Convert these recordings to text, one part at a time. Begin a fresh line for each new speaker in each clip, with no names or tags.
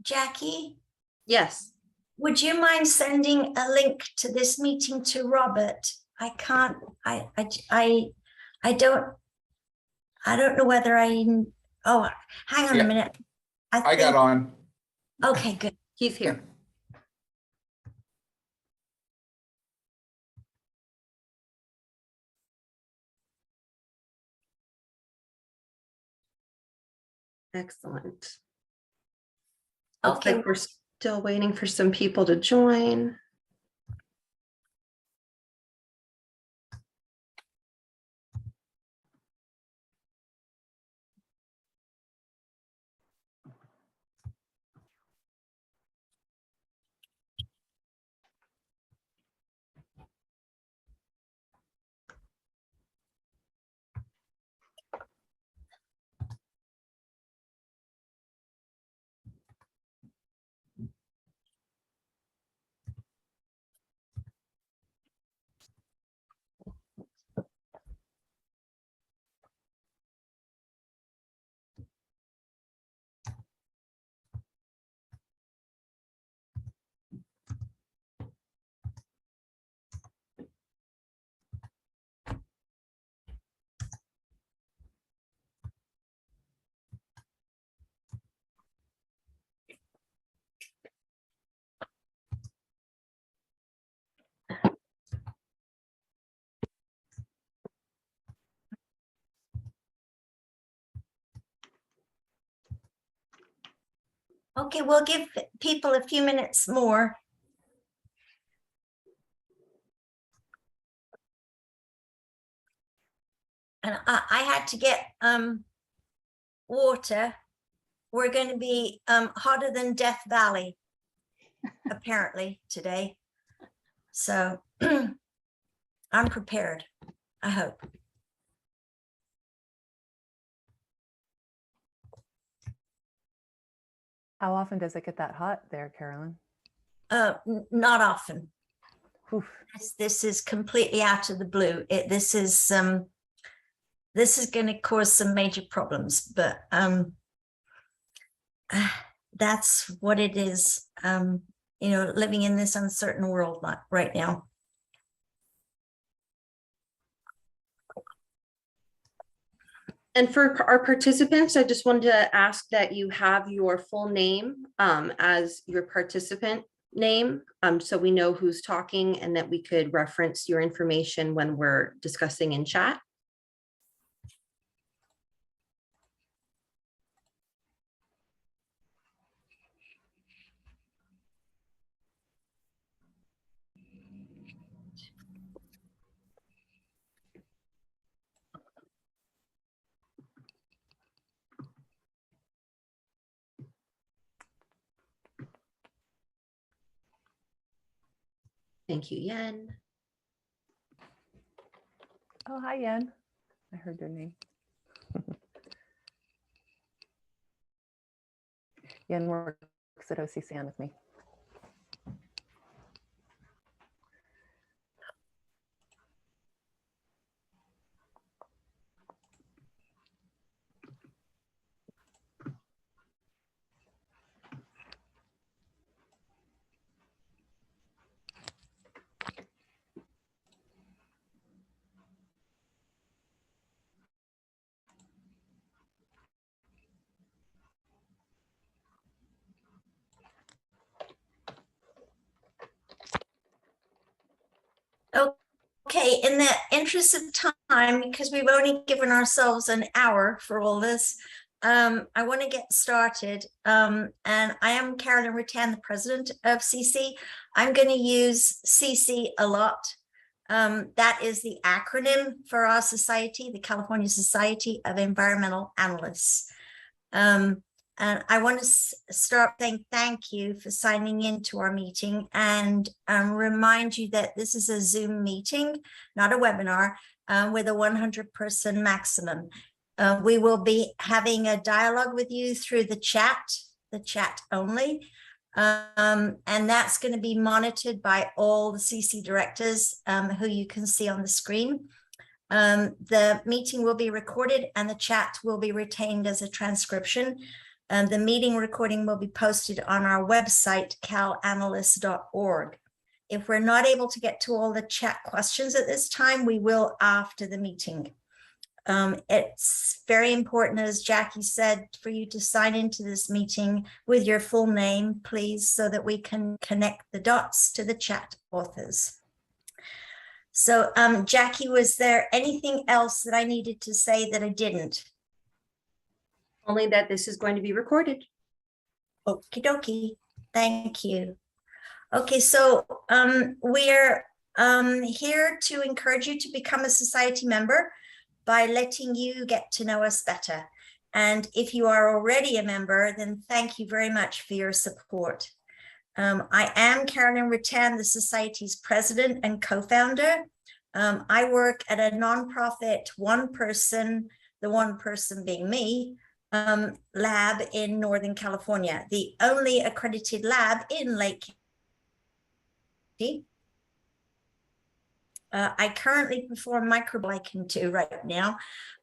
Jackie,
Yes.
would you mind sending a link to this meeting to Robert? I can't, I don't know whether oh, hang on
Yeah.
a minute.
I got on.
Okay, good.
He's here. Excellent. Looks
Okay.
like we're still waiting for some people to join.
Okay, we'll give people a few minutes more. And I had to get water. We're going to be hotter than Death Valley, apparently, today. So I'm prepared, I hope.
How often does it get that hot there, Carolyn?
Not often.
Oof.
This is completely out of the blue. This is going to cause some major problems, but that's what it is. You know, living in this uncertain world right now.
And for our participants, I just wanted to ask that you have your full name as your participant name, so we know who's talking and that we could reference your information when we're discussing in chat. Thank you, Yen.
Oh, hi, Yen. I heard your name. Yen works at OCCN with me.
Okay, in the interest of time, because we've only given ourselves an hour for all this, I want to get started. And I am Carolyn Rattan, the president of CC. I'm going to use CC a lot. That is the acronym for our society, the California Society of Environmental Analysts. And I want to start saying thank you for signing into our meeting and remind you that this is a Zoom meeting, not a webinar. with a 100-person maximum. We will be having a dialogue with you through the chat only. And that's going to be monitored by all the CC directors who you can see on the screen. The meeting will be recorded and the chat will be retained as a transcription. The meeting recording will be posted on our website, calanalysts.org. If we're not able to get to all the chat questions at this time, we will after the meeting. It's very important, as Jackie said, for you to sign into this meeting with your full name, please, so that we can connect the dots to the chat authors. So, Jackie, was there anything else that I needed to say that I didn't?
Only that this is going to be recorded.
Okie dokie. Thank you. Okay, so we're here to encourage you to become a society member by letting you get to know us better. And if you are already a member, then thank you very much for your support. I am Carolyn Rattan, the Society's president and co-founder. I work at a nonprofit the one person being me, lab in Northern California, the only accredited lab in Lake County. I currently perform microbial I can do right now.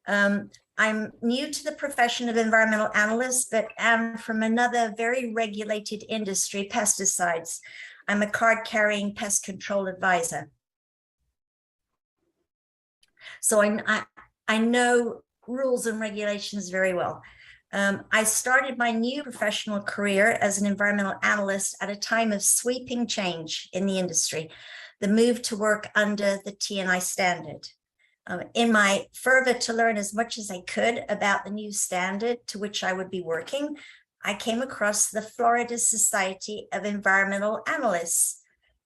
I'm new to the profession of environmental analyst, but am from another very regulated industry, pesticides. I'm a card-carrying pest control advisor. So I know rules and regulations very well. I started my new professional career as an environmental analyst at a time of sweeping change in the industry, the move to work under the T&I standard. In my fervor to learn as much as I could about the new standard to which I would be working, I came across the Florida Society of Environmental Analysts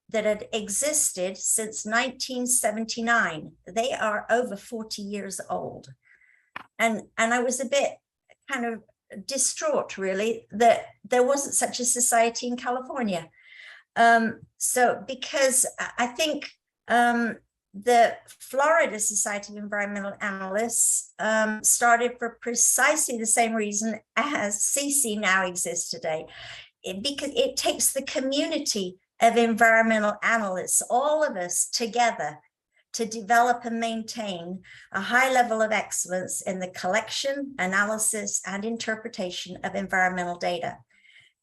that had existed since 1979. They are over 40 years old. And I was a bit kind of distraught, really, that there wasn't such a society in California. So because I think the Florida Society of Environmental Analysts started for precisely the same reason as CC now exists today, because it takes the community of environmental analysts, all of us together, to develop and maintain a high level of excellence in the collection, analysis, and interpretation of environmental data.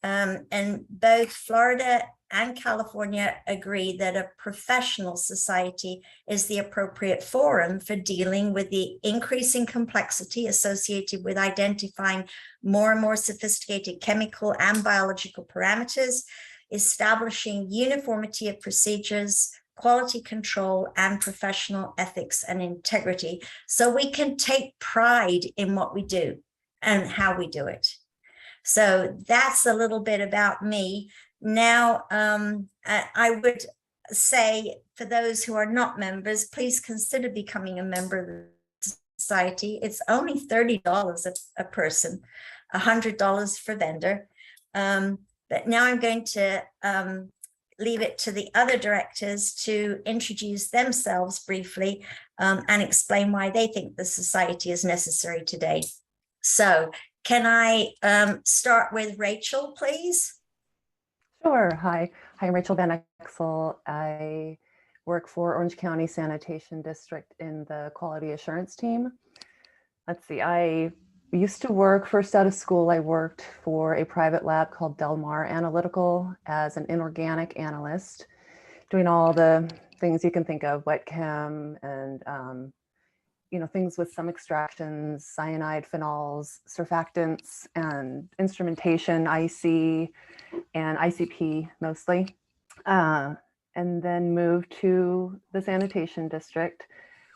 And both Florida and California agree that a professional society is the appropriate forum for dealing with the increasing complexity associated with identifying more and more sophisticated chemical and biological parameters, establishing uniformity of procedures, quality control, and professional ethics and integrity, so we can take pride in what we do and how we do it. So that's a little bit about me. Now, I would say for those who are not members, please consider becoming a member of the society. It's only $30 a person, $100 for vendor. But now I'm going to leave it to the other directors to introduce themselves briefly and explain why they think the society is necessary today. So can I start with Rachel, please?
Sure. Hi, I'm Rachel Van Exel. I work for Orange County Sanitation District in the quality assurance team. Let's see, I used to work first out of school. I worked for a private lab called Del Mar Analytical as an inorganic analyst, doing all the things you can think of, wet chem and things with some extractions, cyanide, phenols, surfactants, and instrumentation, IC and ICP mostly. And then moved to the sanitation district,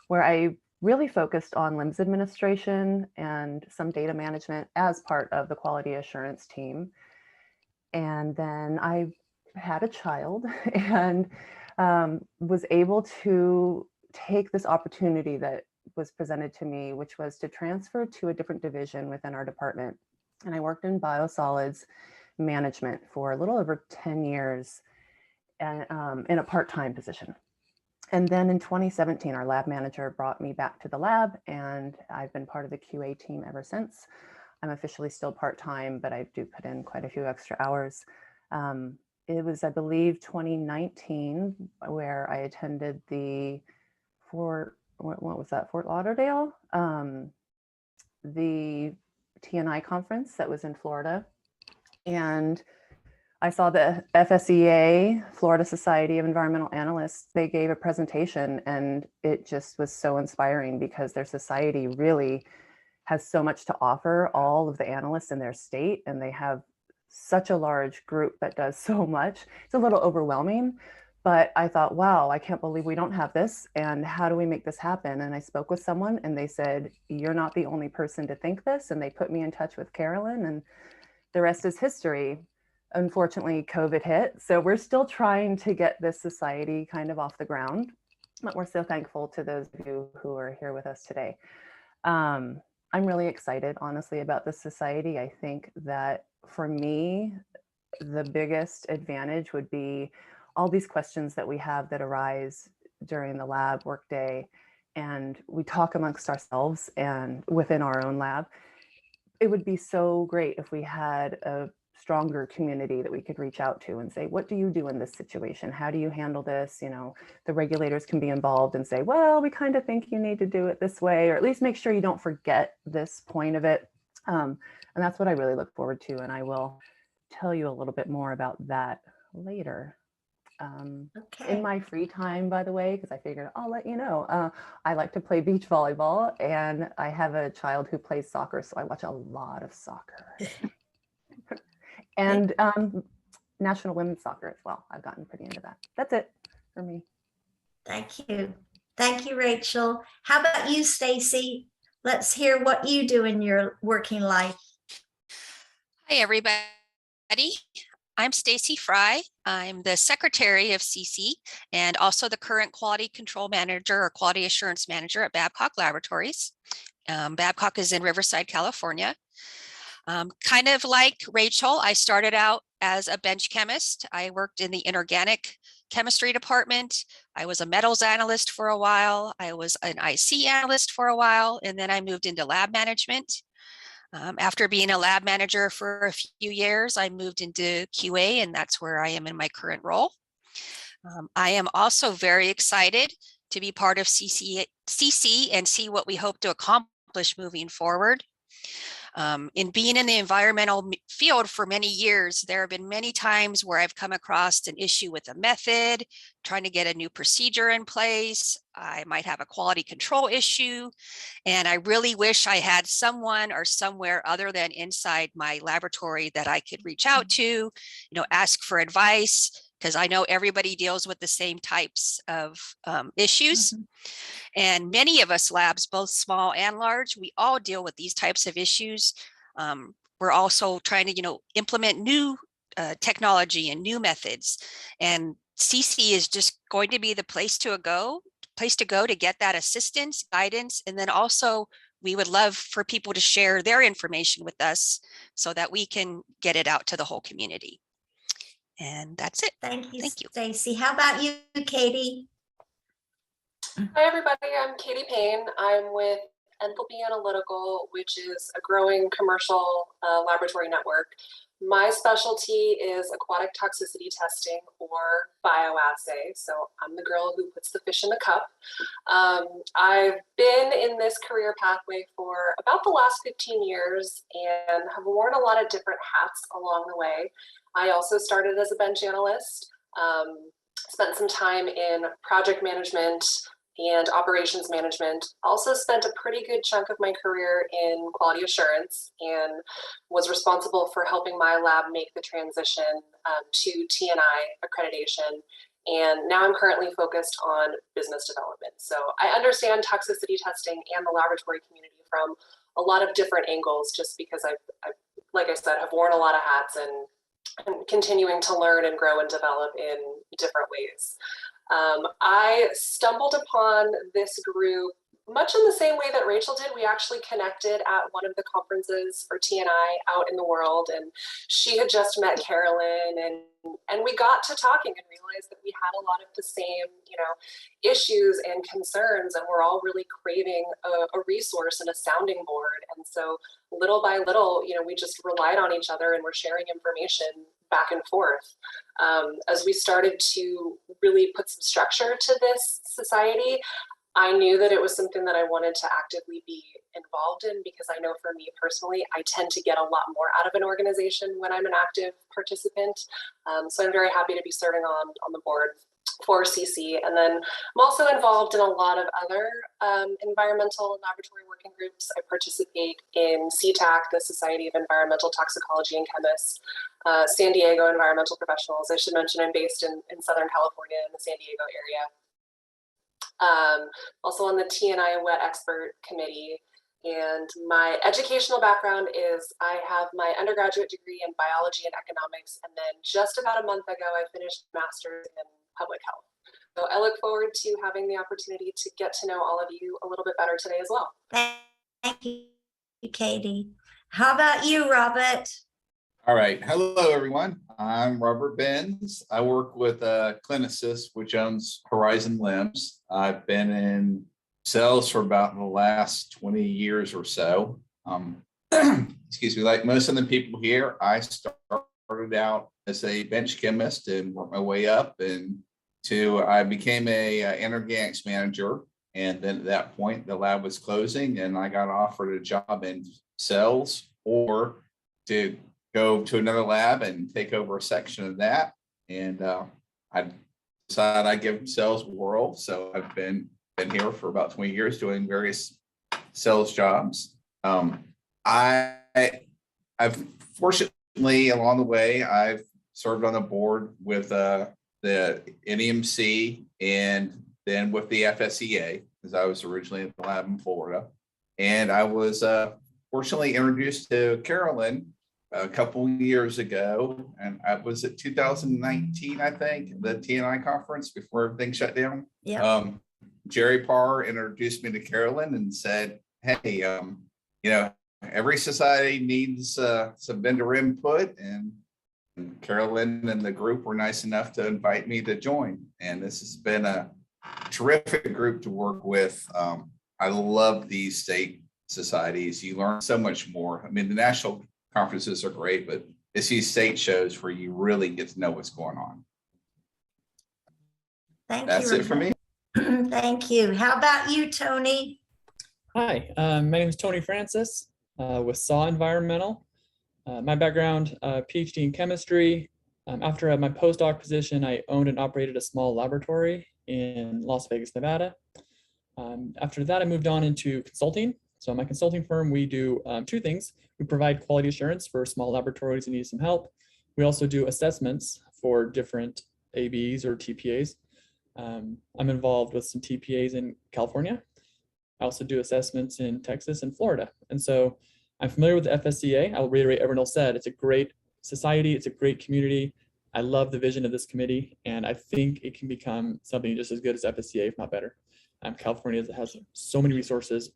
where I really focused on LIMS administration and some data management as part of the quality assurance team. And then I had a child and was able to take this opportunity that was presented to me, which was to transfer to a different division within our department. And I worked in biosolids management for a little over 10 years and, in a part-time position. And then in 2017, our lab manager brought me back to the lab, and I've been part of the QA team ever since. I'm officially still part-time, but I do put in quite a few extra hours. It was, I believe, 2019 where I attended the what was that, Fort Lauderdale? The TNI conference that was in Florida. And I saw the FSEA, Florida Society of Environmental Analysts, they gave a presentation, and it just was so inspiring because their society really has so much to offer all of the analysts in their state, and they have such a large group that does so much. It's a little overwhelming, but I thought, wow, I can't believe we don't have this, and how do we make this happen? And I spoke with someone and they said, you're not the only person to think this, and they put me in touch with Carolyn, and the rest is history. Unfortunately, COVID hit, so we're still trying to get this society kind of off the ground, but we're so thankful to those of you who are here with us today. I'm really excited, honestly, about this society. I think that for me, the biggest advantage would be all these questions that we have that arise during the lab workday, and we talk amongst ourselves and within our own lab. It would be so great if we had a stronger community that we could reach out to and say, what do you do in this situation? How do you handle this? You know, the regulators can be involved and say, well, we kind of think you need to do it this way, or at least make sure you don't forget this point of it. And that's what I really look forward to. And I will tell you a little bit more about that later.
Okay.
In my free time, by the way, because I figured I'll let you know, I like to play beach volleyball, and I have a child who plays soccer, so I watch a lot of soccer. And National Women's Soccer as well. I've gotten pretty into that. That's it for me.
Thank you. Thank you, Rachel. How about you, Stacy? Let's hear what you do in your working life.
Hi, everybody. I'm Stacy Fry. I'm the secretary of CSEA and also the current quality control manager or quality assurance manager at Babcock Laboratories. Babcock is in Riverside, California. Kind of like Rachel, I started out as a bench chemist. I worked in the inorganic chemistry department. I was a metals analyst for a while. I was an IC analyst for a while, and then I moved into lab management. After being a lab manager for a few years, I moved into QA, and that's where I am in my current role. I am also very excited to be part of CC and see what we hope to accomplish moving forward. In being in the environmental field for many years, there have been many times where I've come across an issue with a method, trying to get a new procedure in place. I might have a quality control issue, and I really wish I had someone or somewhere other than inside my laboratory that I could reach out to, ask for advice, because I know everybody deals with the same types of issues. And many of us labs, both small and large, we all deal with these types of issues. We're also trying to, implement new technology and new methods. And CC is just going to be the place to go to get that assistance, guidance, and then also we would love for people to share their information with us so that we can get it out to the whole community. And that's it.
Thank you,
Thank you.
Stacy. How about you, Katie?
Hi, everybody. I'm Katie Payne. I'm with Enthalpy Analytical, which is a growing commercial laboratory network. My specialty is aquatic toxicity testing or bioassay. So I'm the girl who puts the fish in the cup. I've been in this career pathway for about the last 15 years and have worn a lot of different hats along the way. I also started as a bench analyst, spent some time in project management and operations management. Also spent a pretty good chunk of my career in quality assurance and was responsible for helping my lab make the transition to TNI accreditation. And now I'm currently focused on business development. So I understand toxicity testing and the laboratory community from a lot of different angles, just because I've like I said, have worn a lot of hats and continuing to learn and grow and develop in different ways. I stumbled upon this group much in the same way that Rachel did, we actually connected at one of the conferences for TNI out in the world, and she had just met Carolyn, and we got to talking and realized that we had a lot of the same, issues and concerns, and we're all really craving a resource and a sounding board. And so little by little, we just relied on each other and we're sharing information back and forth. As we started to really put some structure to this society, I knew that it was something that I wanted to actively be involved in, because I know for me personally, I tend to get a lot more out of an organization when I'm an active participant. So I'm very happy to be serving on the board for CC. And then I'm also involved in a lot of other environmental laboratory working groups. I participate in CTAC, the Society of Environmental Toxicology and Chemists, San Diego Environmental Professionals. I should mention I'm based in Southern California in the San Diego area. Also on the TNI Wet Expert Committee. And my educational background is I have my undergraduate degree in biology and economics, and then just about a month ago I finished a master's in public health. So I look forward to having the opportunity to get to know all of you a little bit better today as well.
Thank you, Katie. How about you, Robert?
All right. Hello, everyone. I'm Robert Benz. I work with CalAnalysts, which owns Horizon Limbs. I've been in sales for about the last 20 years or so. Excuse me, like most of the people here, I started out as a bench chemist and worked my way up I became a inorganics manager. And then at that point, the lab was closing and I got offered a job in sales or to go to another lab and take over a section of that. And I decided I'd give sales a whirl. So I've been here for about 20 years doing various sales jobs. I've fortunately along the way, I've served on the board with the NEMC and then with the FSEA, because I was originally in the lab in Florida. And I was fortunately introduced to Carolyn a couple years ago, and I was at 2019, I think, the TNI conference before everything shut down.
Yeah.
Jerry Parr introduced me to Carolyn and said, hey, every society needs some vendor input, and Carolyn and the group were nice enough to invite me to join. And this has been a terrific group to work with. I love these state societies. You learn so much more. I mean, the national conferences are great, but it's these state shows where you really get to know what's going on. That's it for me.
Thank you. How about you, Tony?
Hi, my name is Tony Francis with SAW Environmental. My background, PhD in chemistry. After my postdoc position, I owned and operated a small laboratory in Las Vegas, Nevada. After that, I moved on into consulting. So my consulting firm, we do two things. We provide quality assurance for small laboratories that need some help. We also do assessments for different ABs or TPAs. I'm involved with some TPAs in California. I also do assessments in Texas and Florida. And so I'm familiar with the FSCA. I'll reiterate everyone else said. It's a great society. It's a great community. I love the vision of this committee, and I think it can become something just as good as FSCA, if not better. California has so many resources,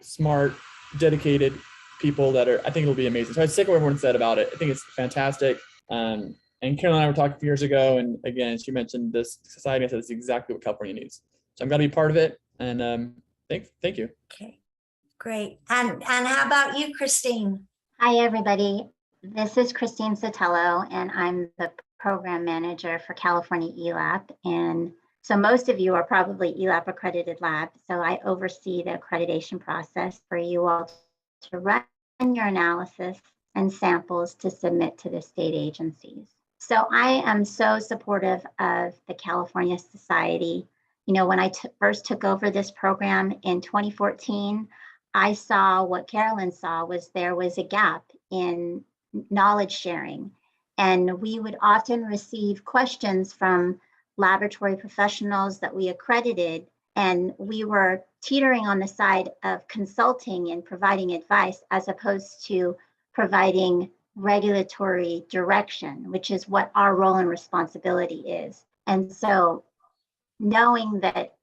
smart, dedicated people that I think it'll be amazing. So I second what everyone said about it. I think it's fantastic. And Carolyn and I were talking a few years ago, and again, she mentioned this society. I said it's exactly what California needs. So I'm going to be part of it, and thank you.
Okay, great. And how about you, Christine?
Hi, everybody. This is Christine Sotelo, and I'm the program manager for California ELAP. And so most of you are probably ELAP accredited lab. So I oversee the accreditation process for you all to run your analysis and samples to submit to the state agencies. So I am so supportive of the California Society. You know, when I first took over this program in 2014, I saw what Carolyn saw was there was a gap in knowledge sharing. And we would often receive questions from laboratory professionals that we accredited, and we were teetering on the side of consulting and providing advice as opposed to providing regulatory direction, which is what our role and responsibility is. And so knowing that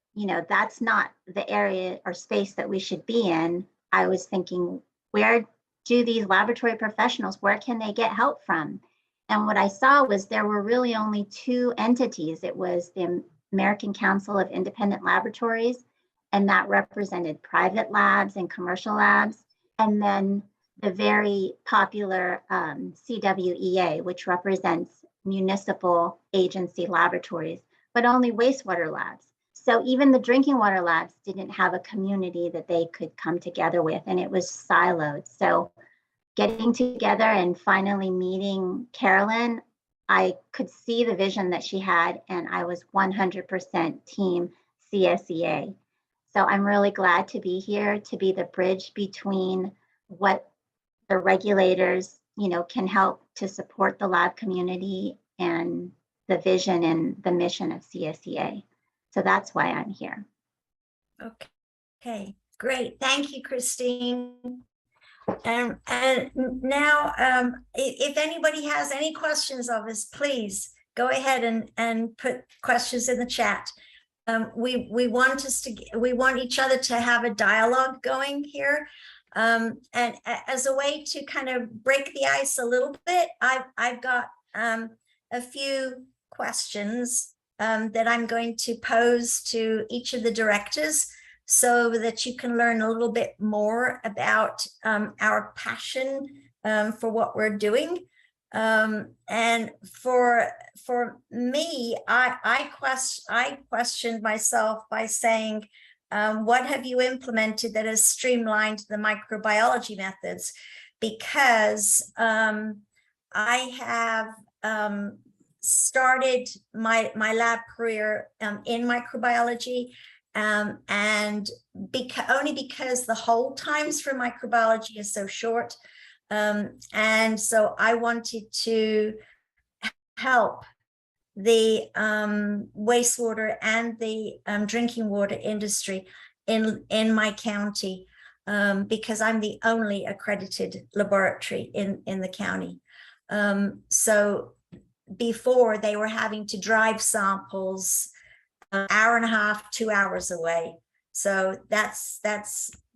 that's not the area or space that we should be in. I was thinking, where do these laboratory professionals, where can they get help from? And what I saw was there were really only two entities. It was the American Council of Independent Laboratories, and that represented private labs and commercial labs. And then the very popular CWEA, which represents municipal agency laboratories, but only wastewater labs. So even the drinking water labs didn't have a community that they could come together with, and it was siloed. So getting together and finally meeting Carolyn, I could see the vision that she had, and I was 100% team CSEA. So I'm really glad to be here to be the bridge between what the regulators, can help to support the lab community and the vision and the mission of CSEA. So that's why I'm here.
Okay, great. Thank you, Christine. And now, if anybody has any questions of us, please go ahead and put questions in the chat. We want each other to have a dialogue going here. And as a way to kind of break the ice a little bit, I've got a few questions that I'm going to pose to each of the directors so that you can learn a little bit more about our passion for what we're doing. And for me, I questioned myself by saying, what have you implemented that has streamlined the microbiology methods? Because I have started my lab career in microbiology, and only because the hold times for microbiology is so short. And so I wanted to help the wastewater and the drinking water industry in my county, because I'm the only accredited laboratory in the county. So before, they were having to drive samples an hour and a half, 2 hours away. So that's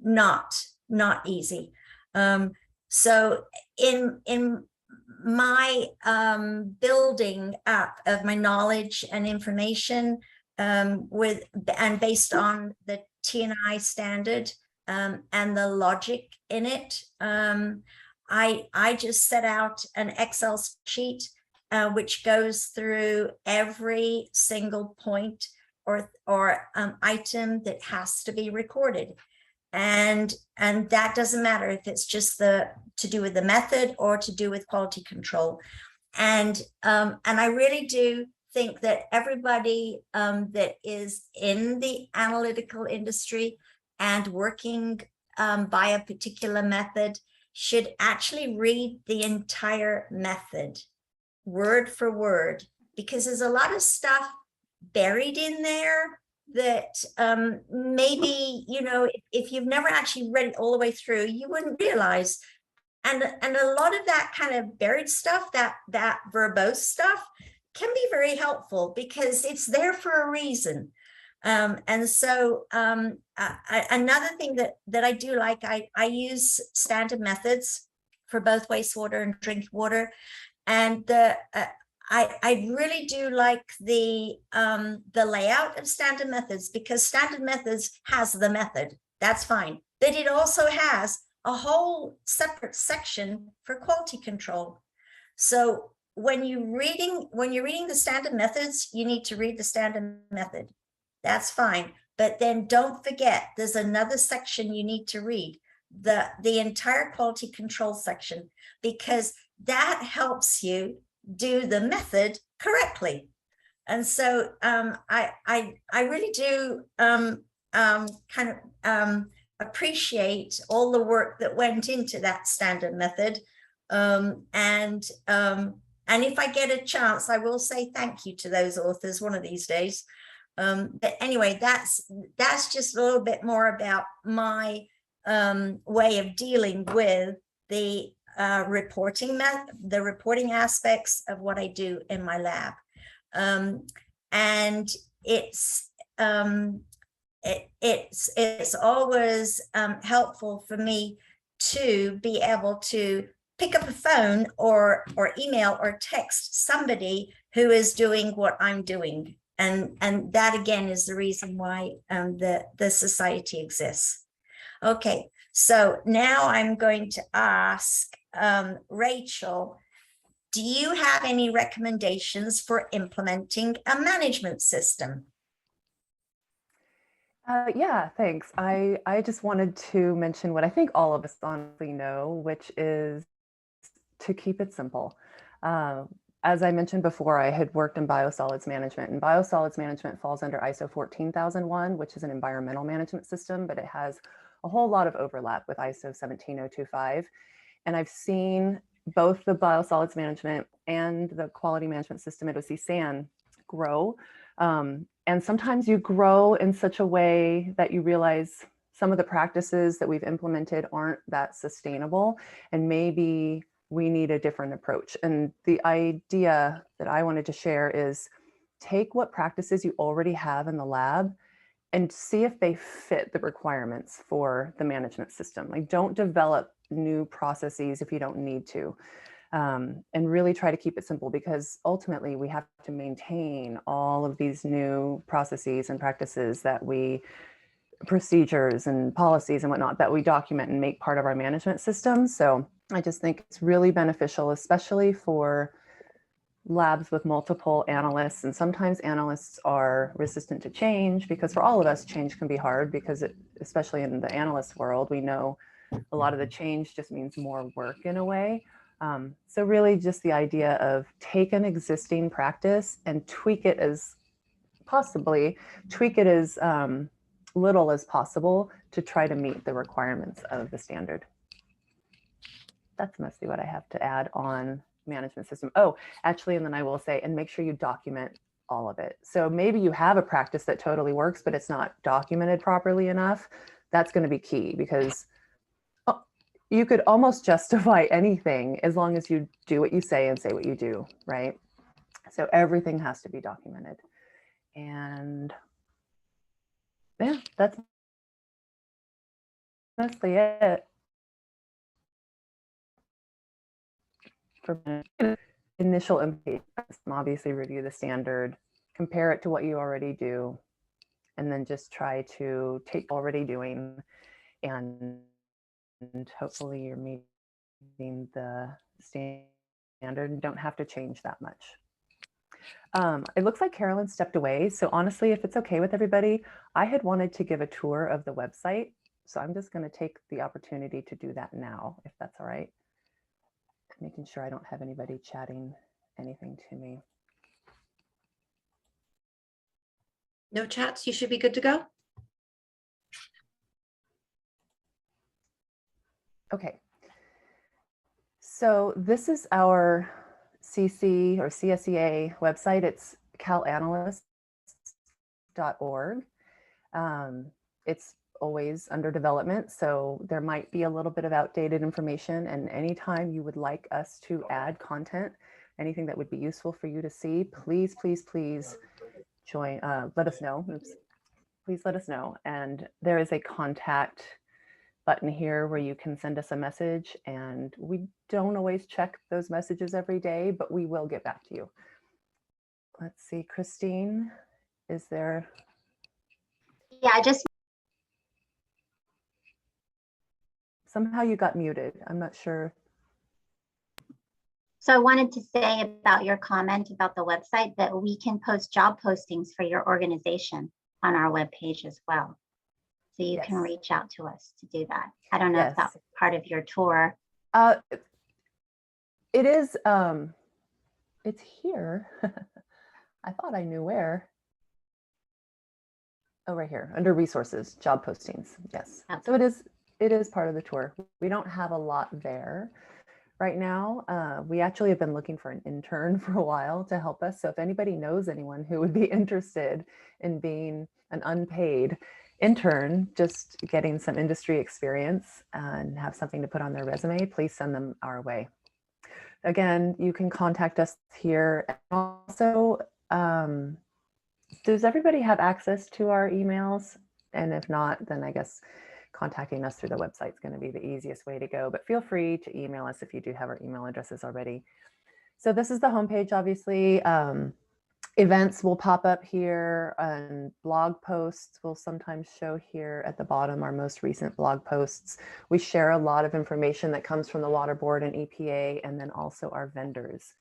not easy. So in my building up of my knowledge and information based on the T&I standard and the logic in it, I just set out an Excel sheet which goes through every single point or item that has to be recorded. And that doesn't matter if it's just to do with the method or to do with quality control. And I really do think that everybody that is in the analytical industry and working by a particular method should actually read the entire method word for word, because there's a lot of stuff buried in there that maybe, if you've never actually read it all the way through, you wouldn't realize. And a lot of that kind of buried stuff, that verbose stuff, can be very helpful because it's there for a reason. And so another thing that I do like, I use standard methods for both wastewater and drinking water. And I really do like the layout of standard methods, because standard methods has the method. That's fine. But it also has a whole separate section for quality control. So when you're reading the standard methods, you need to read the standard method. That's fine. But then don't forget, there's another section you need to read, the entire quality control section, because that helps you do the method correctly. And so I really do kind of appreciate all the work that went into that standard method. And if I get a chance, I will say thank you to those authors one of these days. But anyway, that's just a little bit more about my way of dealing with the reporting aspects of what I do in my lab. And it's it's always helpful for me to be able to pick up a phone or email or text somebody who is doing what I'm doing. And that again is the reason why the society exists. Okay, so now I'm going to ask Rachel, do you have any recommendations for implementing a management system?
Yeah, thanks. I just wanted to mention what I think all of us honestly know, which is to keep it simple. As I mentioned before, I had worked in biosolids management, and biosolids management falls under ISO 14001, which is an environmental management system, but it has a whole lot of overlap with ISO 17025. And I've seen both the biosolids management and the quality management system at OC grow. And sometimes you grow in such a way that you realize some of the practices that we've implemented aren't that sustainable, and maybe we need a different approach. And the idea that I wanted to share is take what practices you already have in the lab and see if they fit the requirements for the management system. Like, don't develop new processes if you don't need to. And really try to keep it simple, because ultimately we have to maintain all of these new processes and practices that procedures and policies and whatnot that we document and make part of our management system. So I just think it's really beneficial, especially for labs with multiple analysts. And sometimes analysts are resistant to change, because for all of us, change can be hard, because especially in the analyst world, we know a lot of the change just means more work in a way. So really just the idea of take an existing practice and tweak it as little as possible to try to meet the requirements of the standard. That's mostly what I have to add on management system. Oh, actually, and then I will say, and make sure you document all of it. So maybe you have a practice that totally works, but it's not documented properly enough. That's going to be key, because you could almost justify anything as long as you do what you say and say what you do, right? So everything has to be documented. And yeah, that's mostly it. For initial impact, obviously review the standard, compare it to what you already do, and then just try to take already doing, and hopefully you're meeting the standard and don't have to change that much. It looks like Carolyn stepped away. So honestly, if it's okay with everybody, I had wanted to give a tour of the website. So I'm just going to take the opportunity to do that now, if that's all right. Making sure I don't have anybody chatting anything to me.
No chats, you should be good to go.
Okay. So this is our CC or CSEA website. It's CalAnalysts.org. It's always under development, so there might be a little bit of outdated information, and anytime you would like us to add content, anything that would be useful for you to see, please join, let us know. Oops. Please let us know. And there is a contact button here where you can send us a message, and we don't always check those messages every day, but we will get back to you. Let's see, Christine, is there?
Yeah,
Somehow you got muted. I'm not sure.
so I wanted to say about your comment about the website that we can post job postings for your organization on our webpage as well. So you can reach out to us to do that. I don't know if that's part of your tour.
It is, it's here. I thought I knew where. Oh, right here, under resources, job postings, yes. Okay. So it is part of the tour. We don't have a lot there right now. We actually have been looking for an intern for a while to help us. So if anybody knows anyone who would be interested in being an unpaid intern, just getting some industry experience and have something to put on their resume, please send them our way. Again, you can contact us here. And also, does everybody have access to our emails? And if not, then I guess contacting us through the website is going to be the easiest way to go. But feel free to email us if you do have our email addresses already. So this is the homepage, obviously. Events will pop up here, and blog posts will sometimes show here at the bottom, our most recent blog posts. We share a lot of information that comes from the Water Board and EPA, and then also our vendors.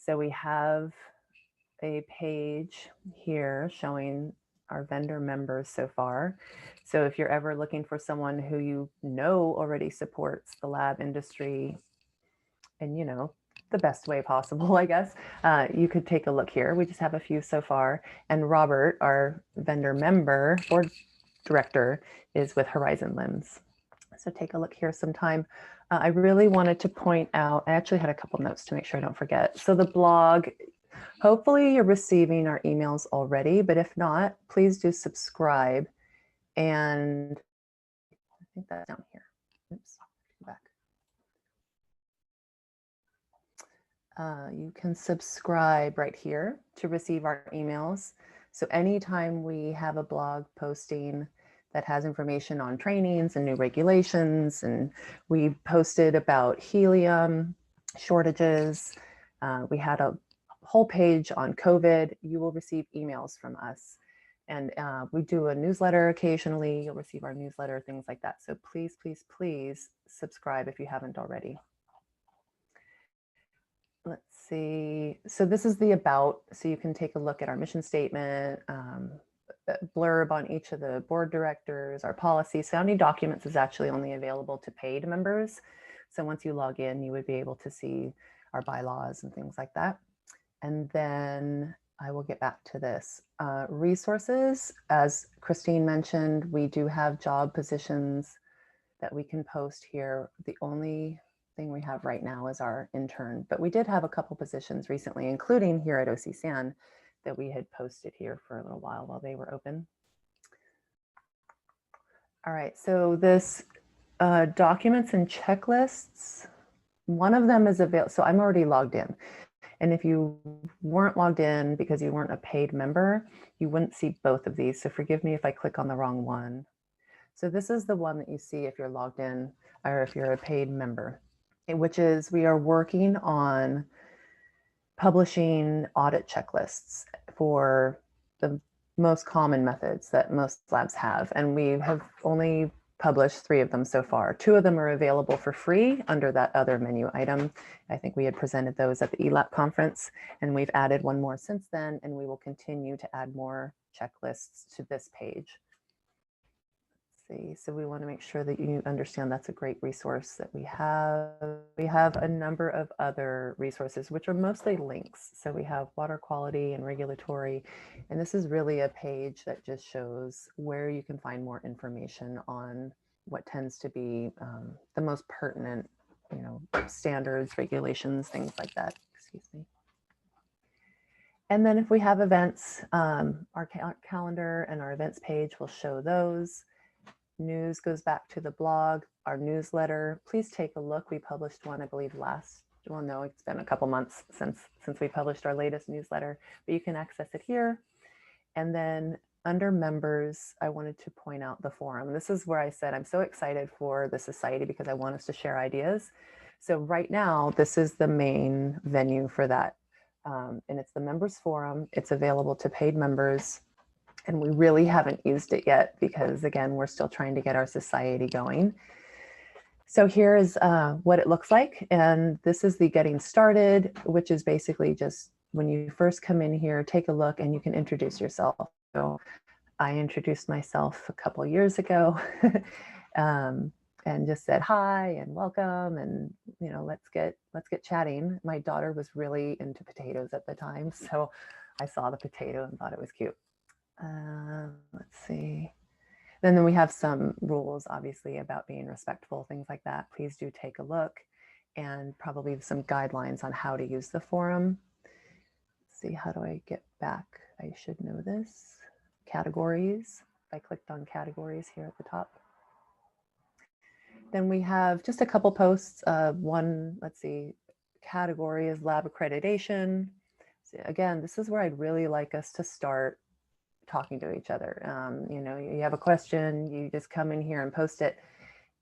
So we have a page here showing our vendor members so far. So if you're ever looking for someone who you know already supports the lab industry and, you know, the best way possible, I guess, you could take a look here. We just have a few so far. And Robert, our vendor member, board director, is with Horizon Limbs. So take a look here sometime. I really wanted to point out, I actually had a couple notes to make sure I don't forget. So the blog, hopefully you're receiving our emails already, but if not, please do subscribe. And I think that's down here. Oops, go back. You can subscribe right here to receive our emails. So anytime we have a blog posting that has information on trainings and new regulations, and we posted about helium shortages, we had a whole page on COVID, you will receive emails from us. And we do a newsletter occasionally. You'll receive our newsletter, things like that. So please, please, please subscribe if you haven't already. Let's see. So this is the about. So you can take a look at our mission statement, blurb on each of the board directors, our policies. Founding documents is actually only available to paid members. So once you log in, you would be able to see our bylaws and things like that. And then I will get back to this. Resources, as Christine mentioned, we do have job positions that we can post here. The only thing we have right now is our intern, but we did have a couple positions recently, including here at OCSAN, that we had posted here for a little while they were open. All right, so this documents and checklists, one of them is available. So I'm already logged in. And if you weren't logged in because you weren't a paid member, you wouldn't see both of these. So forgive me if I click on the wrong one. So this is the one that you see if you're logged in or if you're a paid member, which is we are working on publishing audit checklists for the most common methods that most labs have. And we have only published 3 of them so far. 2 of them are available for free under that other menu item. I think we had presented those at the ELAP conference, and we've added 1 more since then, and we will continue to add more checklists to this page. So we want to make sure that you understand that's a great resource that we have. We have a number of other resources, which are mostly links. So we have water quality and regulatory, and this is really a page that just shows where you can find more information on what tends to be the most pertinent, you know, standards, regulations, things like that. Excuse me. And then if we have events, our calendar and our events page will show those. News goes back to the blog, our newsletter. Please take a look. We published one, I believe, well, no, it's been a couple months since we published our latest newsletter, but you can access it here. And then under members, I wanted to point out the forum. This is where I said I'm so excited for the society because I want us to share ideas. So right now, this is the main venue for that. And it's the members forum. It's available to paid members. And we really haven't used it yet because, again, we're still trying to get our society going. So here is what it looks like. And this is the getting started, which is basically just when you first come in here, take a look and you can introduce yourself. So I introduced myself a couple of years ago and just said hi and welcome, and you know, let's get chatting. My daughter was really into potatoes at the time, so I saw the potato and thought it was cute. Let's see. Then we have some rules, obviously, about being respectful, things like that. Please do take a look, and probably some guidelines on how to use the forum. Let's see, how do I get back? I should know this. Categories. I clicked on categories here at the top. Then we have just a couple posts. One, let's see, category is lab accreditation. So again, this is where I'd really like us to start talking to each other. You know, you have a question, you just come in here and post it,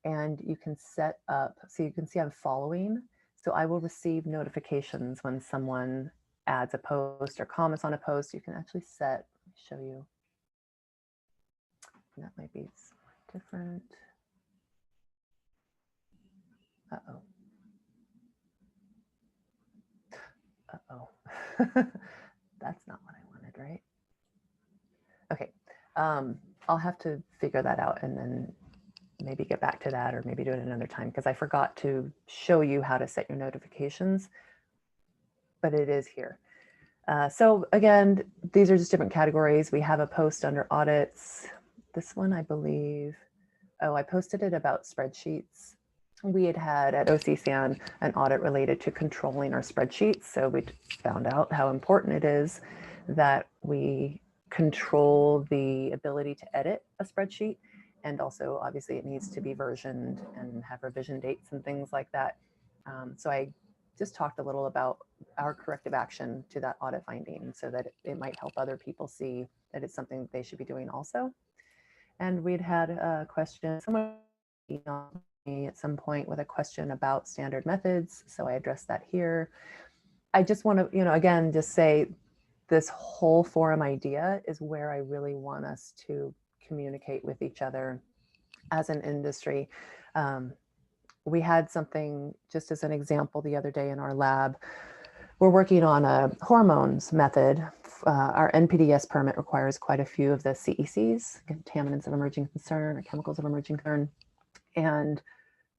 and you can set up, so you can see I'm following. So I will receive notifications when someone adds a post or comments on a post. You can actually set, let me show you. That might be different. Uh-oh. Uh-oh. That's not what I wanted, right? Okay. I'll have to figure that out and then maybe get back to that, or maybe do it another time, because I forgot to show you how to set your notifications, but it is here. So again, these are just different categories. We have a post under audits. This one, I believe, oh, I posted it about spreadsheets. We had at OCSAN an audit related to controlling our spreadsheets. So we found out how important it is that we control the ability to edit a spreadsheet. And also, obviously, it needs to be versioned and have revision dates and things like that. So I just talked a little about our corrective action to that audit finding, so that it might help other people see that it's something that they should be doing also. And we'd had a question, someone emailed me at some point with a question about standard methods. So I addressed that here. I just want to, you know, again, just say this whole forum idea is where I really want us to communicate with each other as an industry. We had something, just as an example, the other day in our lab. We're working on a hormones method. Our NPDES permit requires quite a few of the CECs, contaminants of emerging concern or chemicals of emerging concern. And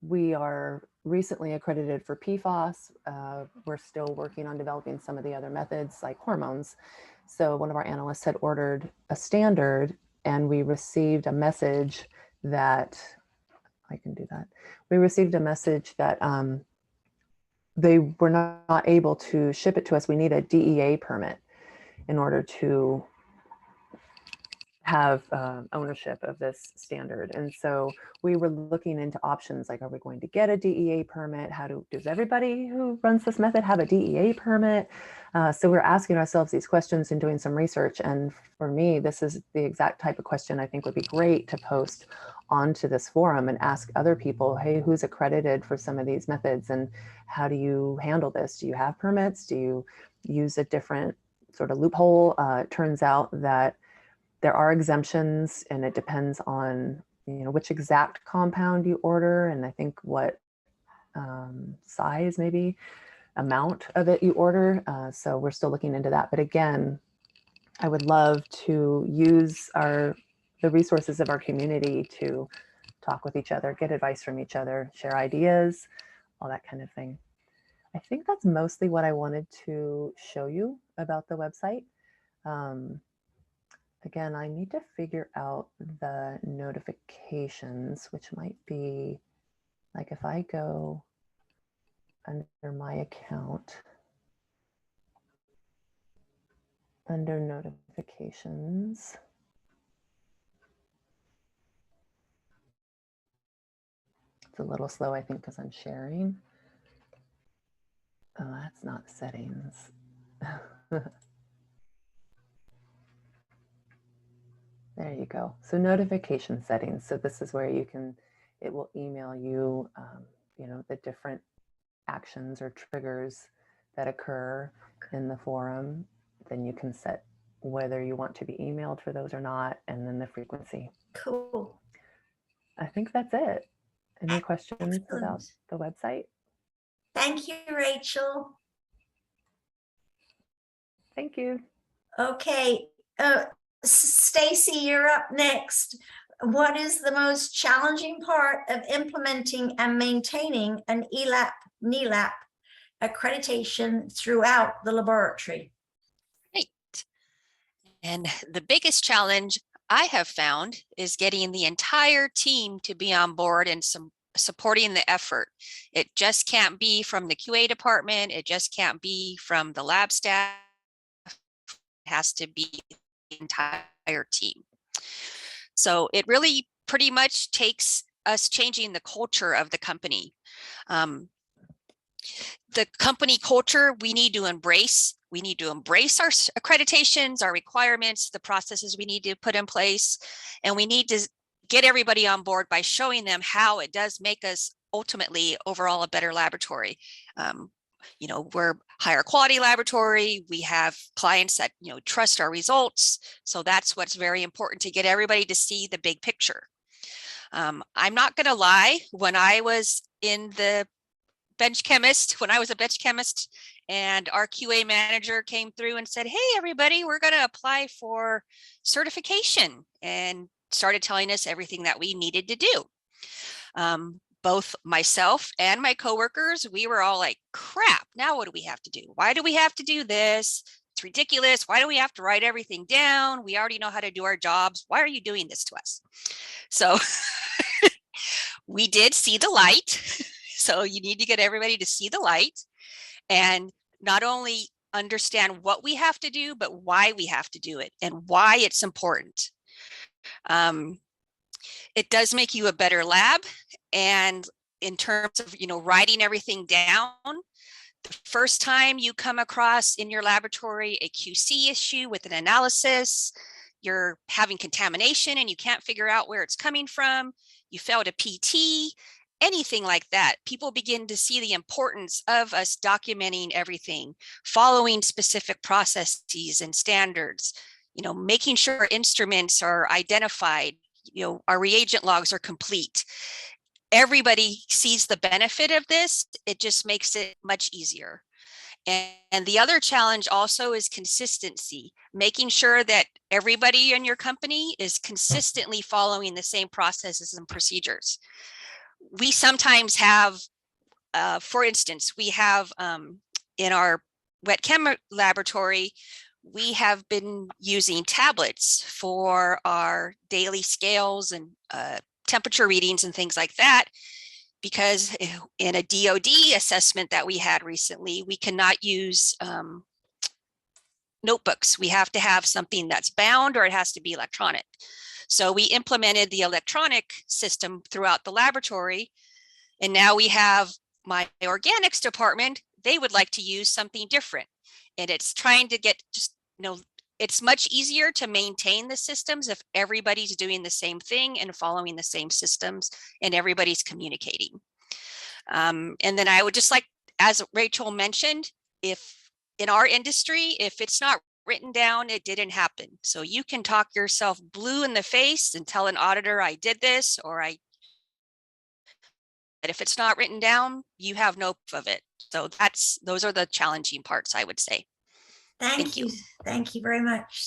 we are recently accredited for PFAS. We're still working on developing some of the other methods like hormones. So one of our analysts had ordered a standard, and we received a message that, I can do that. We received a message that they were not able to ship it to us. We need a DEA permit in order to have ownership of this standard. And so we were looking into options like, are we going to get a DEA permit? Does everybody who runs this method have a DEA permit? So we're asking ourselves these questions and doing some research. And for me, this is the exact type of question I think would be great to post onto this forum and ask other people, hey, who's accredited for some of these methods? And how do you handle this? Do you have permits? Do you use a different sort of loophole? It turns out that there are exemptions, and it depends on, you know, which exact compound you order, and I think what size, maybe amount of it you order. So we're still looking into that. But again, I would love to use the resources of our community to talk with each other, get advice from each other, share ideas, all that kind of thing. I think that's mostly what I wanted to show you about the website. Again, I need to figure out the notifications, which might be like if I go under my account, under notifications. It's a little slow, I think, because I'm sharing. Oh, that's not settings. There you go. So notification settings. So this is where you can, it will email you, you know, the different actions or triggers that occur in the forum. Then you can set whether you want to be emailed for those or not, and then the frequency.
Cool.
I think that's it. Any questions about
Excellent.
the website?
Thank you, Rachel.
Thank you.
Okay, Stacy, you're up next. What is the most challenging part of implementing and maintaining an ELAP, NELAP accreditation throughout the laboratory?
Right. And the biggest challenge I have found is getting the entire team to be on board and supporting the effort. It just can't be from the QA department. It just can't be from the lab staff. It has to be the entire team. So it really pretty much takes us changing the culture of the company. The company culture, we need to embrace We need to embrace our accreditations, our requirements, the processes we need to put in place, and we need to get everybody on board by showing them how it does make us ultimately overall a better laboratory. You know, we're higher quality laboratory. We have clients that, you know, trust our results. So that's what's very important, to get everybody to see the big picture. I'm not going to lie, when I was in the bench chemist, when I was a bench chemist and our QA manager came through and said, hey, everybody, we're going to apply for certification, and started telling us everything that we needed to do. Both myself and my coworkers, we were all like, crap, now what do we have to do? Why do we have to do this? It's ridiculous. Why do we have to write everything down? We already know how to do our jobs. Why are you doing this to us? So we did see the light. So you need to get everybody to see the light and not only understand what we have to do, but why we have to do it and why it's important. It does make you a better lab. And in terms of, you know, writing everything down, the first time you come across in your laboratory a QC issue with an analysis, you're having contamination and you can't figure out where it's coming from, you failed a PT, anything like that, people begin to see the importance of us documenting everything, following specific processes and standards, you know, making sure our instruments are identified, you know, our reagent logs are complete. Everybody sees the benefit of this. It just makes it much easier. And the other challenge also is consistency, making sure that everybody in your company is consistently following the same processes and procedures. We sometimes have, for instance, we have in our wet chem laboratory, we have been using tablets for our daily scales and temperature readings and things like that, because in a DOD assessment that we had recently, we cannot use notebooks. We have to have something that's bound, or it has to be electronic. So we implemented the electronic system throughout the laboratory. And now we have my organics department, they would like to use something different. And it's trying to get just, you know, it's much easier to maintain the systems if everybody's doing the same thing and following the same systems and everybody's communicating. And then I would just like, as Rachel mentioned, if in our industry, if it's not written down, it didn't happen. So you can talk yourself blue in the face and tell an auditor, I did this, or but if it's not written down, you have no proof of it. So those are the challenging parts, I would say.
Thank you. Thank you very much,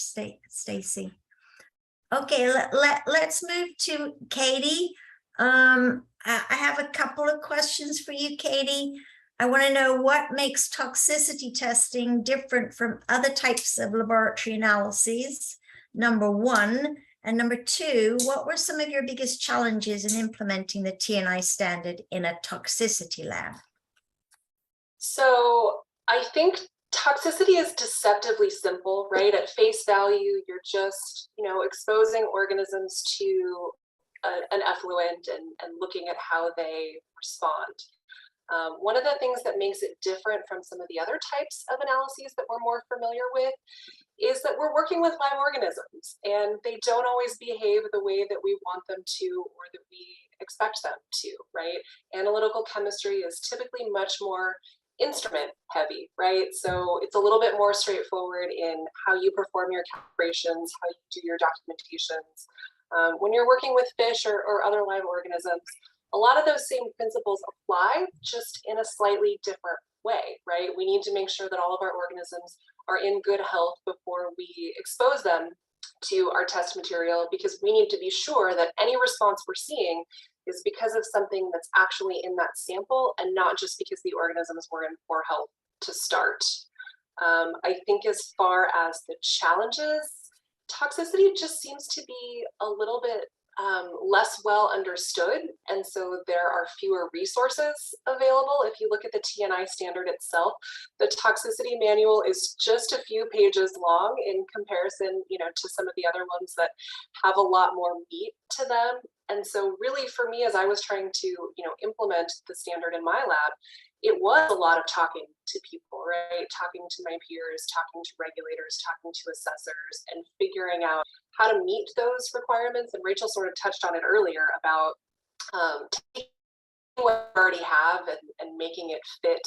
Stacy. Okay, let's move to Katie. I have a couple of questions for you, Katie. I want to know what makes toxicity testing different from other types of laboratory analyses, number one. And number two, what were some of your biggest challenges in implementing the TNI standard in a toxicity lab?
So I think toxicity is deceptively simple, right? At face value, you're just, you know, exposing organisms to an effluent and looking at how they respond. One of the things that makes it different from some of the other types of analyses that we're more familiar with is that we're working with live organisms, and they don't always behave the way that we want them to or that we expect them to, right? Analytical chemistry is typically much more instrument heavy, right? So it's a little bit more straightforward in how you perform your calibrations, how you do your documentations. When you're working with fish or other live organisms, a lot of those same principles apply, just in a slightly different way, right? We need to make sure that all of our organisms are in good health before we expose them to our test material, because we need to be sure that any response we're seeing is because of something that's actually in that sample and not just because the organisms were in poor health to start. I think as far as the challenges, toxicity just seems to be a little bit less well understood, and so there are fewer resources available. If you look at the TNI standard itself, the toxicity manual is just a few pages long in comparison, you know, to some of the other ones that have a lot more meat to them. And so really for me, as I was trying to, you know, implement the standard in my lab, it was a lot of talking to people, right? Talking to my peers, talking to regulators, talking to assessors, and figuring out how to meet those requirements. And Rachel sort of touched on it earlier about taking what we already have and making it fit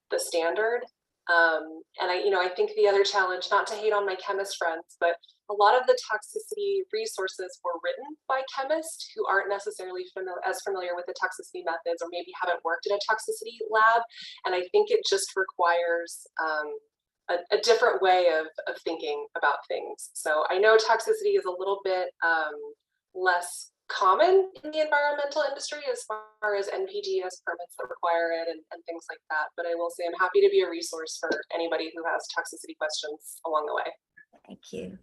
the standard. And I think the other challenge, not to hate on my chemist friends, but a lot of the toxicity resources were written by chemists who aren't necessarily as familiar with the toxicity methods, or maybe haven't worked in a toxicity lab. And I think it just requires a different way of thinking about things. So I know toxicity is a little bit less common in the environmental industry as far as NPDES permits that require it and things like that. But I will say I'm happy to be a resource for anybody who has toxicity questions along the way.
Thank you.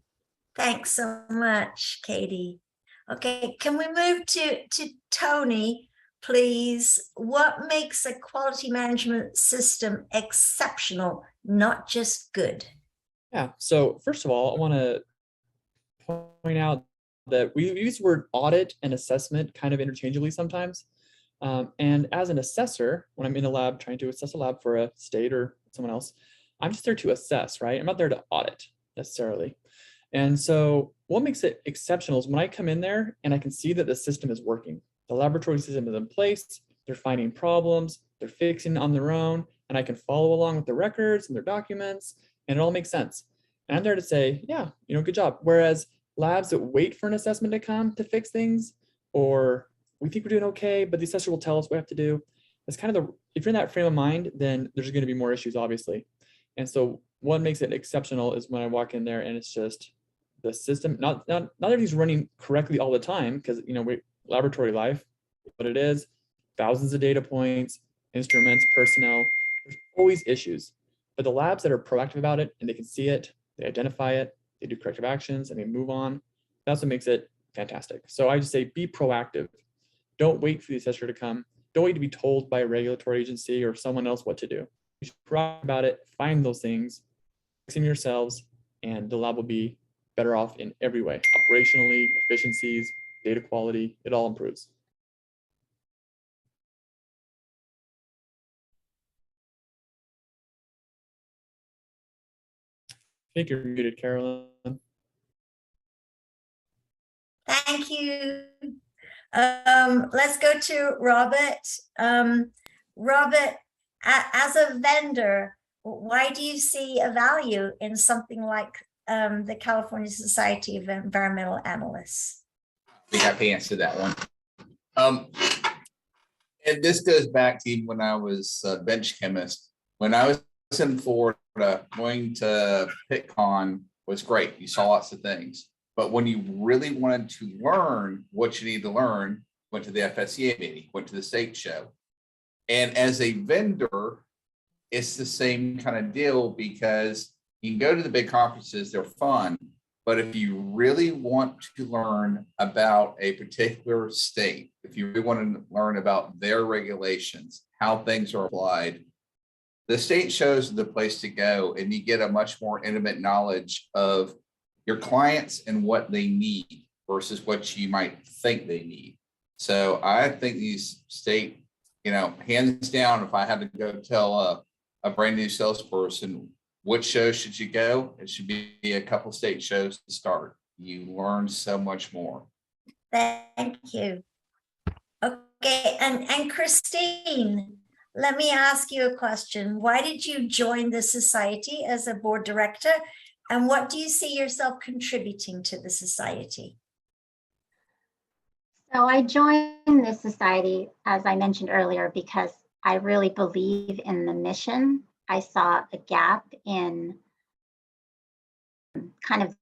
Thanks so much, Katie. Okay, can we move to Tony, please? What makes a quality management system exceptional, not just good?
Yeah, so first of all, I want to point out that we use the word audit and assessment kind of interchangeably sometimes. And as an assessor, when I'm in a lab trying to assess a lab for a state or someone else, I'm just there to assess, right? I'm not there to audit necessarily. And so what makes it exceptional is when I come in there and I can see that the system is working. The laboratory system is in place, they're finding problems, they're fixing on their own, and I can follow along with the records and their documents, and it all makes sense. And I'm there to say, yeah, good job. Whereas labs that wait for an assessment to come to fix things, or we think we're doing okay, but the assessor will tell us what we have to do. It's kind of if you're in that frame of mind, then there's going to be more issues, obviously. And so what makes it exceptional is when I walk in there and it's just the system, not everything's running correctly all the time, because laboratory life, but it is thousands of data points, instruments, personnel, there's always issues. But the labs that are proactive about it and they can see it, they identify it, they do corrective actions, and they move on, that's what makes it fantastic. So I just say be proactive. Don't wait for the assessor to come. Don't wait to be told by a regulatory agency or someone else what to do. You should be proactive about it, find those things, fix them yourselves, and the lab will be better off in every way. Operationally, efficiencies, data quality, it all improves. I think you're muted, Carolyn.
Thank you. Let's go to Robert. Robert, as a vendor, why do you see a value in something like the California Society of Environmental Analysts?
Be happy to answer that one. And this goes back to even when I was a bench chemist. When I was in Florida, going to PitCon was great. You saw lots of things. But when you really wanted to learn what you need to learn, went to the FSCA meeting, went to the state show. And as a vendor, it's the same kind of deal, because you can go to the big conferences, they're fun. But if you really want to learn about a particular state, if you really want to learn about their regulations, how things are applied, the state shows are the place to go, and you get a much more intimate knowledge of your clients and what they need versus what you might think they need. So I think these state, hands down, if I had to go tell a brand new salesperson, which show should you go? It should be a couple state shows to start. You learn so much more.
Thank you. Okay, and Christine, let me ask you a question. Why did you join the society as a board director? And what do you see yourself contributing to the society?
So I joined this society, as I mentioned earlier, because I really believe in the mission. I saw a gap in kind of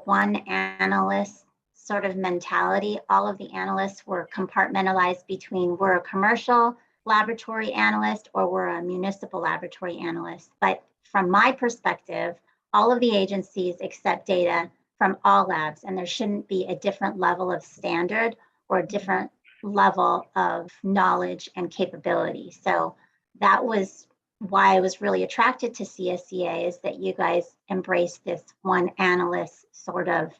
one analyst sort of mentality. All of the analysts were compartmentalized between we're a commercial laboratory analyst or we're a municipal laboratory analyst. But from my perspective, all of the agencies accept data from all labs, and there shouldn't be a different level of standard or a different level of knowledge and capability. So that was why I was really attracted to CSEA, is that you guys embrace this one analyst sort of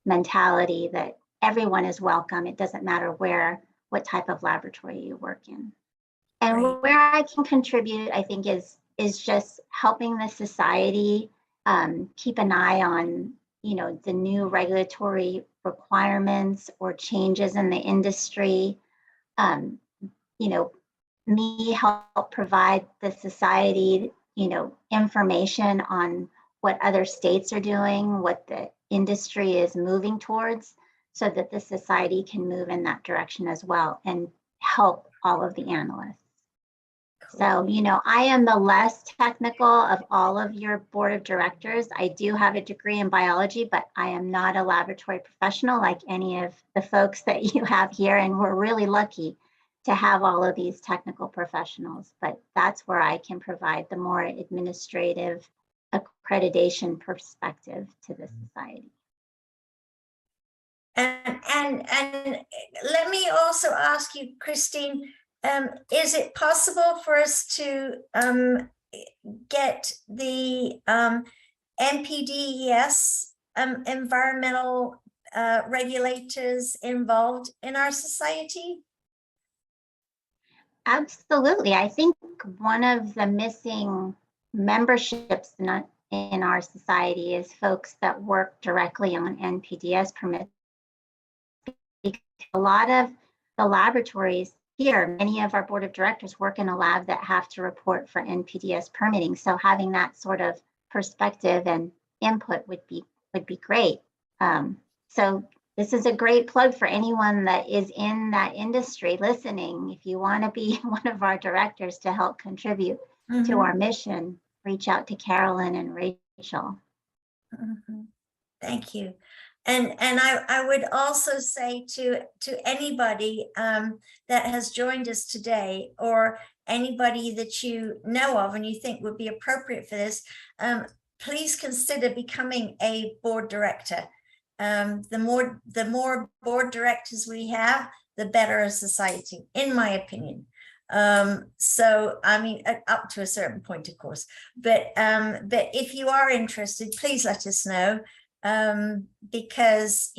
mentality that everyone is welcome. It doesn't matter what type of laboratory you work in. And
Great.
where I can contribute, I think, is just helping the society keep an eye on, the new regulatory requirements or changes in the industry. Me help provide the society, information on what other states are doing, what the industry is moving towards, so that the society can move in that direction as well and help all of the analysts. So, I am the less technical of all of your board of directors. I do have a degree in biology, but I am not a laboratory professional like any of the folks that you have here. And we're really lucky to have all of these technical professionals, but that's where I can provide the more administrative accreditation perspective to the society.
And let me also ask you, Christine, is it possible for us to get the NPDES environmental regulators involved in our society?
Absolutely. I think one of the missing memberships in our society is folks that work directly on NPDES permits. A lot of the laboratories here, many of our board of directors work in a lab that have to report for NPDES permitting. So having that sort of perspective and input would be great. So this is a great plug for anyone that is in that industry listening. If you want to be one of our directors to help contribute to our mission, reach out to Carolyn and Rachel.
Thank you. And I would also say to anybody that has joined us today, or anybody that you know of and you think would be appropriate for this, please consider becoming a board director. The more board directors we have, the better a society, in my opinion. So I mean, up to a certain point, of course, but if you are interested, please let us know, because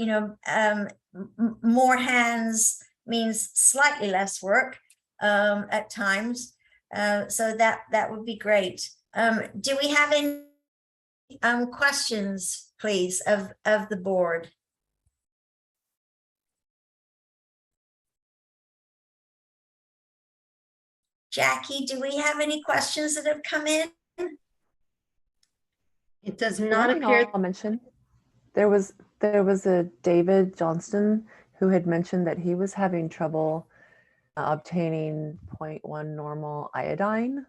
more hands means slightly less work at times, so that would be great. Do we have any questions, please, of the board? Jackie, do we have any questions that have come in?
It does
The
not
one thing
appear.
I'll mention, there was a David Johnston who had mentioned that he was having trouble obtaining 0.1 normal iodine.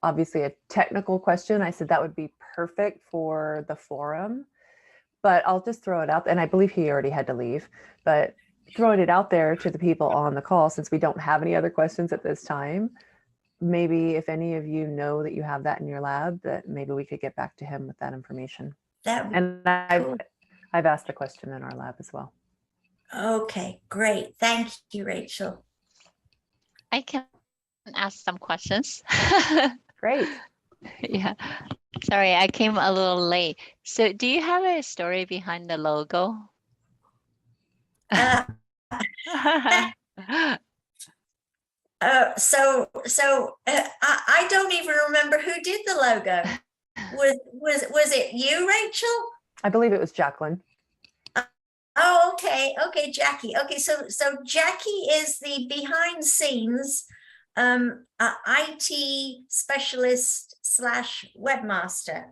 Obviously a technical question. I said that would be perfect for the forum, but I'll just throw it out. And I believe he already had to leave, but throwing it out there to the people on the call, since we don't have any other questions at this time, maybe if any of you know that you have that in your lab, that maybe we could get back to him with that information. And I've asked the question in our lab as well.
Okay, great. Thank you, Rachel.
I can ask some questions.
Great.
Yeah. Sorry, I came a little late. So do you have a story behind the logo?
So I don't even remember who did the logo. Was it you, Rachel?
I believe it was Jacqueline.
Oh, okay, Jackie. Okay, so Jackie is the behind scenes IT specialist / webmaster,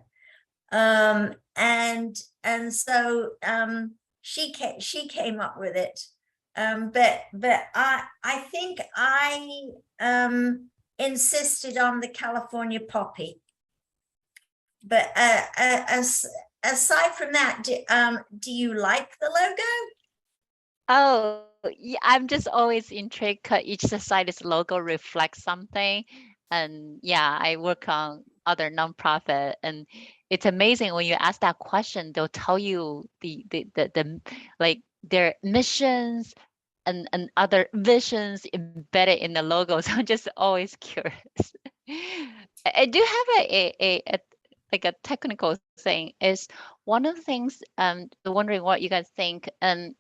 and so she came up with it, but I think I insisted on the California poppy. But aside from that, do you like the logo?
Oh, yeah, I'm just always intrigued because each society's logo reflects something. And yeah, I work on other nonprofit, and it's amazing when you ask that question, they'll tell you the like their missions and other visions embedded in the logo. So I'm just always curious. I do have a like a technical thing. Is one of the things wondering what you guys think in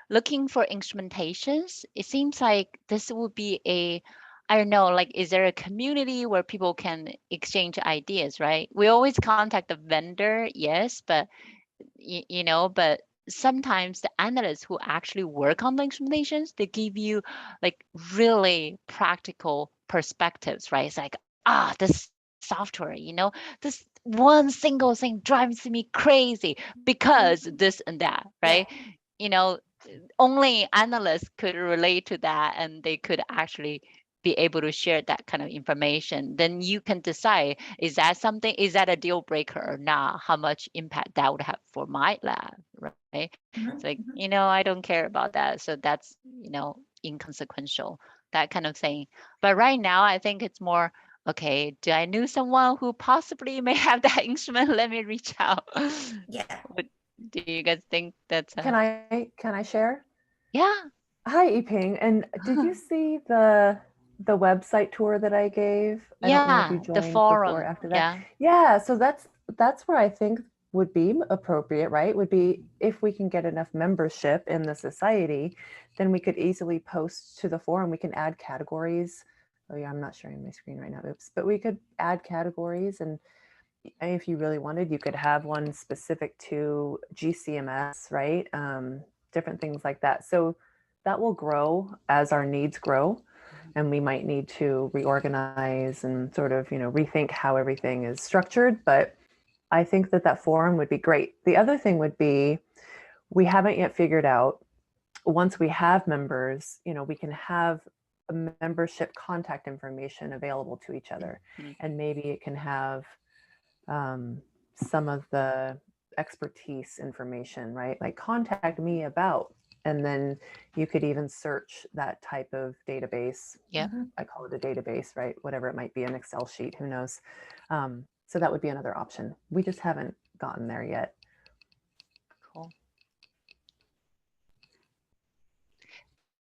looking for instrumentations, it seems like this would be I don't know, like, is there a community where people can exchange ideas, right? We always contact the vendor, yes, but but sometimes the analysts who actually work on the instrumentations, they give you like really practical perspectives, right? It's like, this software, this one single thing drives me crazy because this and that, right? You know, only analysts could relate to that, and they could actually be able to share that kind of information. Then you can decide, is that a deal breaker or not? How much impact that would have for my lab, right? It's like, I don't care about that. So that's, inconsequential, that kind of thing. But right now, I think it's more, okay, do I know someone who possibly may have that instrument? Let me reach out.
Yeah.
Do you guys think that's
Can I share?
Yeah.
Hi, Yiping. And did you see the website tour that I gave? I don't know if you
Yeah, the
joined before or
forum.
after that.
Yeah.
Yeah, so that's where I think would be appropriate, right? Would be if we can get enough membership in the society, then we could easily post to the forum. We can add categories. Oh yeah, I'm not sharing my screen right now. Oops. But we could add categories, and if you really wanted, you could have one specific to GCMS, right? Different things like that. So that will grow as our needs grow, and we might need to reorganize and sort of, rethink how everything is structured. But I think that forum would be great. The other thing would be, we haven't yet figured out, once we have members, we can have a membership contact information available to each other. And maybe it can have some of the expertise information, right? Like, contact me about, and then you could even search that type of database.
Yeah.
I call it a database, right? Whatever it might be, an Excel sheet, who knows? So that would be another option. We just haven't gotten there yet.
Cool.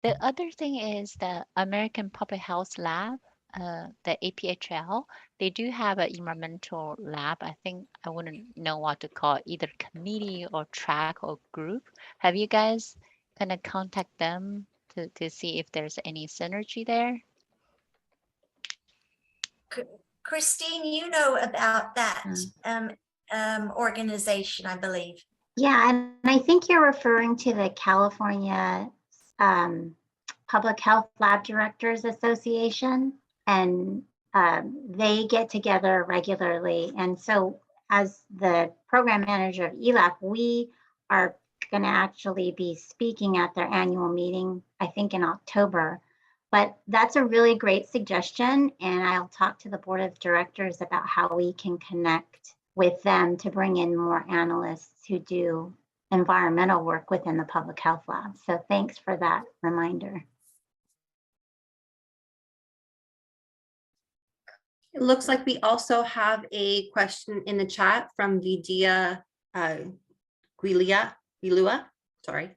The other thing is the American Public Health Lab, the APHL, they do have an environmental lab. I think I wouldn't know what to call it, either committee or track or group. Have you guys kind of contact them to see if there's any synergy there?
Christine, you know about that organization, I believe.
Yeah, and I think you're referring to the California Public Health Lab Directors Association, and they get together regularly. And so as the program manager of ELAP, we are going to actually be speaking at their annual meeting, I think in October. But that's a really great suggestion, and I'll talk to the board of directors about how we can connect with them to bring in more analysts who do environmental work within the public health lab. So thanks for that reminder.
It looks like we also have a question in the chat from Vidia Guilua. Sorry.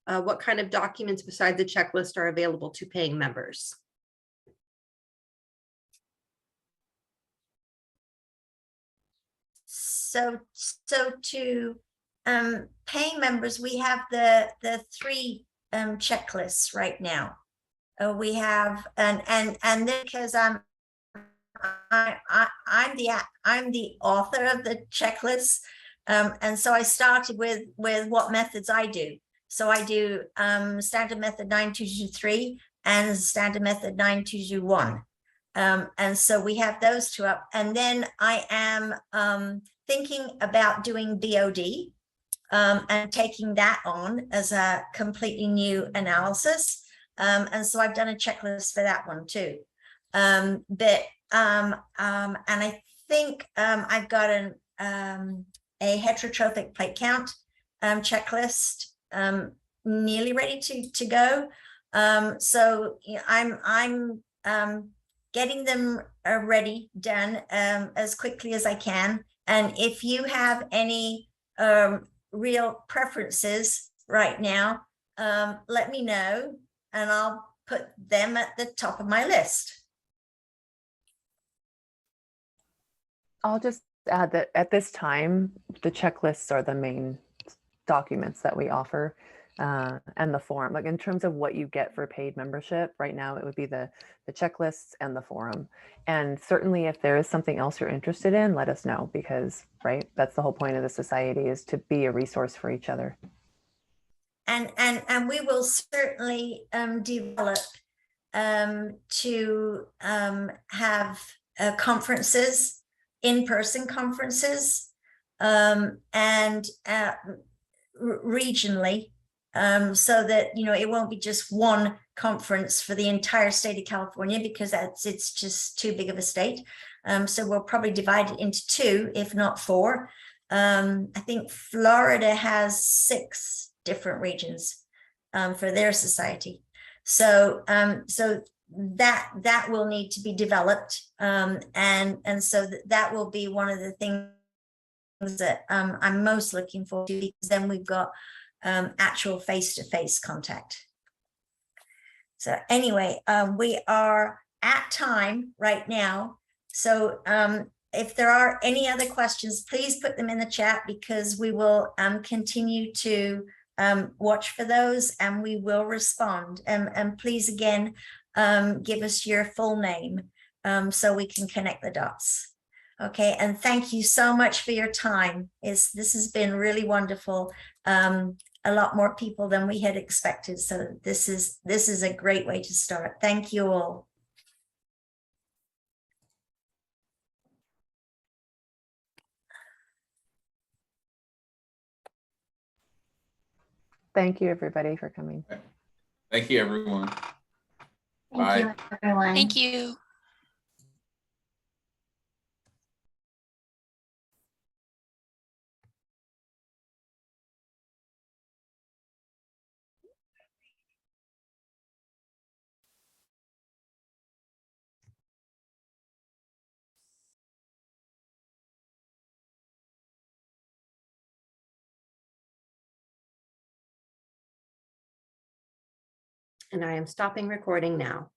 What kind of documents besides the checklist are available to paying members?
So to paying members, we have the three checklists right now. We have and then because I'm the author of the checklist, and so I started with what methods I do. So I do standard method 9223 and standard method 9221. And so we have those two up, and then I am thinking about doing BOD and taking that on as a completely new analysis. And so I've done a checklist for that one too. And I think I've got a heterotrophic plate count checklist nearly ready to go. So I'm getting them ready, done as quickly as I can. And if you have any real preferences right now, let me know and I'll put them at the top of my list.
I'll just add that at this time, the checklists are the main documents that we offer. and the forum. Like in terms of what you get for paid membership, right now it would be the checklists and the forum. And certainly if there is something else you're interested in, let us know, because right, that's the whole point of the society, is to be a resource for each other.
And we will certainly develop to have conferences, in-person conferences, and regionally, so that it won't be just one conference for the entire state of California, because it's just too big of a state. So we'll probably divide it into two, if not four. I think Florida has 6 different regions for their society. So that will need to be developed, and so that will be one of the things that I'm most looking forward to, because then we've got actual face-to-face contact. So anyway, we are at time right now. So if there are any other questions, please put them in the chat, because we will continue to watch for those, and we will respond. And please, again, give us your full name so we can connect the dots. Okay, and thank you so much for your time. This has been really wonderful. A lot more people than we had expected. So this is a great way to start. Thank you all.
Thank you, everybody, for coming.
Thank you, everyone.
Thank
Bye.
you, everyone.
Thank you.
And I am stopping recording now.